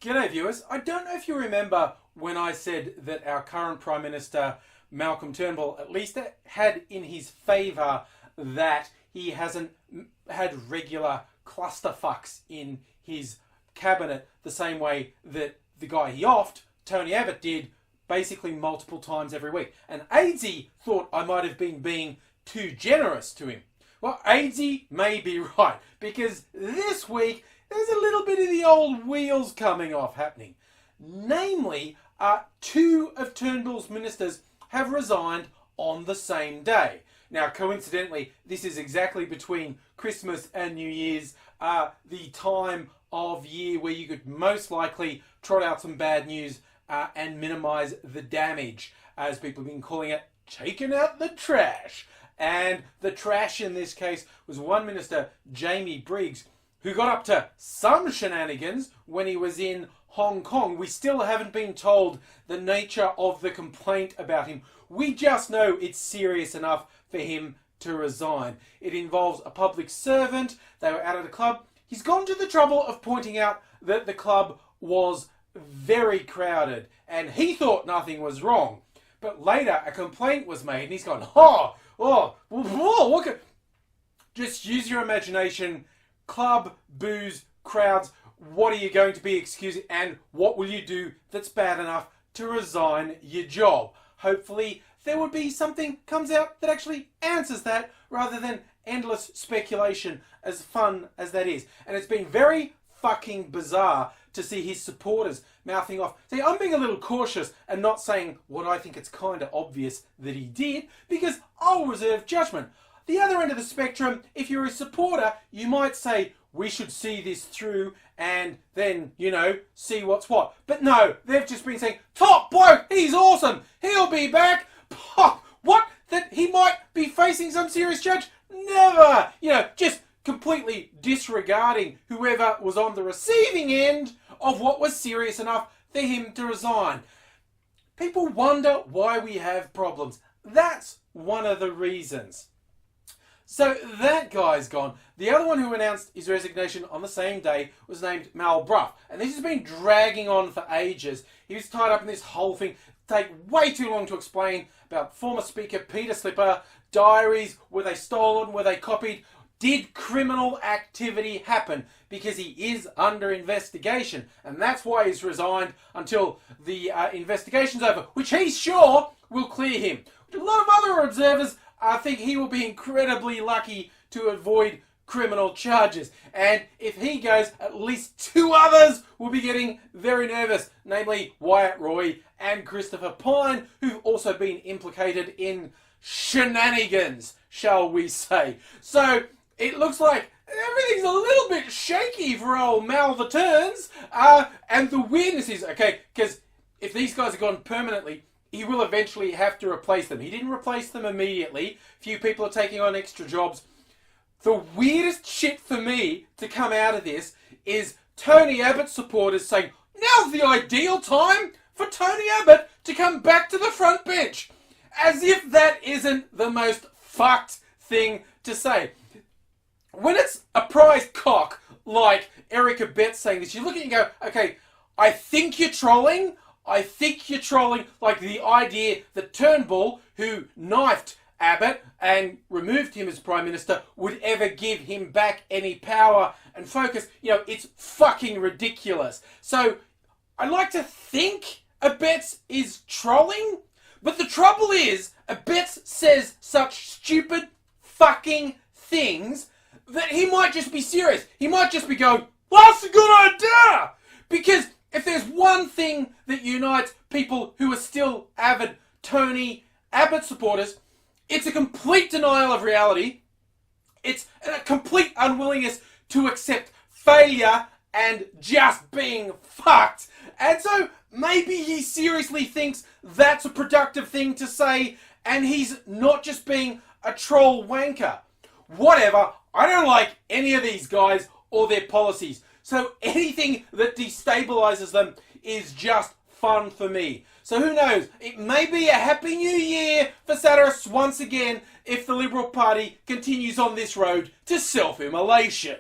G'day viewers. I don't know if you remember when I said that our current Prime Minister, Malcolm Turnbull, at least had in his favour that he hasn't had regular clusterfucks in his cabinet the same way that the guy he offed, Tony Abbott, did basically multiple times every week. And Aidsy thought I might have been being too generous to him. Well, Aidsy may be right, because this week there's a little bit of the old wheels coming off happening. Namely, two of Turnbull's ministers have resigned on the same day. Now, coincidentally, this is exactly between Christmas and New Year's, the time of year where you could most likely trot out some bad news and minimise the damage, as people have been calling it, taking out the trash. And the trash in this case was one minister, Jamie Briggs, who got up to some shenanigans when he was in Hong Kong. We still haven't been told the nature of the complaint about him. We just know it's serious enough for him to resign. It involves a public servant. They were out at a club. He's gone to the trouble of pointing out that the club was very crowded and he thought nothing was wrong. But later a complaint was made and he's gone, what could... Just use your imagination. Club, booze, crowds, what are you going to be excusing, and what will you do that's bad enough to resign your job? Hopefully there would be something comes out that actually answers that, rather than endless speculation, as fun as that is. And it's been very fucking bizarre to see his supporters mouthing off. See, I'm being a little cautious and not saying what I think it's kind of obvious that he did, because I'll reserve judgment. The other end of the spectrum, if you're a supporter, you might say, we should see this through and then, see what's what. But no, they've just been saying, top bloke, he's awesome, he'll be back. What? That he might be facing some serious judge? Never! Just completely disregarding whoever was on the receiving end of what was serious enough for him to resign. People wonder why we have problems. That's one of the reasons. So that guy's gone. The other one who announced his resignation on the same day was named Mal Bruff. And this has been dragging on for ages. He was tied up in this whole thing. Take way too long to explain about former Speaker Peter Slipper, diaries, were they stolen, were they copied? Did criminal activity happen? Because he is under investigation. And that's why he's resigned until the investigation's over, which he's sure will clear him. A lot of other observers think he will be incredibly lucky to avoid criminal charges. And if he goes, at least two others will be getting very nervous, namely Wyatt Roy and Christopher Pyne, who've also been implicated in shenanigans, shall we say. So it looks like everything's a little bit shaky for old Mal the Turns. And the weirdness is, okay, because if these guys are gone permanently, he will eventually have to replace them. He didn't replace them immediately. Few people are taking on extra jobs. The weirdest shit for me to come out of this is Tony Abbott supporters saying, now's the ideal time for Tony Abbott to come back to the front bench. As if that isn't the most fucked thing to say. When it's a prize cock like Erica Betts saying this, you look at it and go, okay, I think you're trolling, like the idea that Turnbull, who knifed Abbott and removed him as Prime Minister, would ever give him back any power and focus. It's fucking ridiculous. So I like to think Abetts is trolling, but the trouble is, Abetts says such stupid fucking things that he might just be serious. He might just be going, well, that's a good idea! Because if there's one thing that unites people who are still avid Tony Abbott supporters, it's a complete denial of reality. It's a complete unwillingness to accept failure and just being fucked. And so maybe he seriously thinks that's a productive thing to say, and he's not just being a troll wanker. Whatever. I don't like any of these guys or their policies. So anything that destabilises them is just fun for me. So who knows? It may be a happy new year for satirists once again if the Liberal Party continues on this road to self-immolation.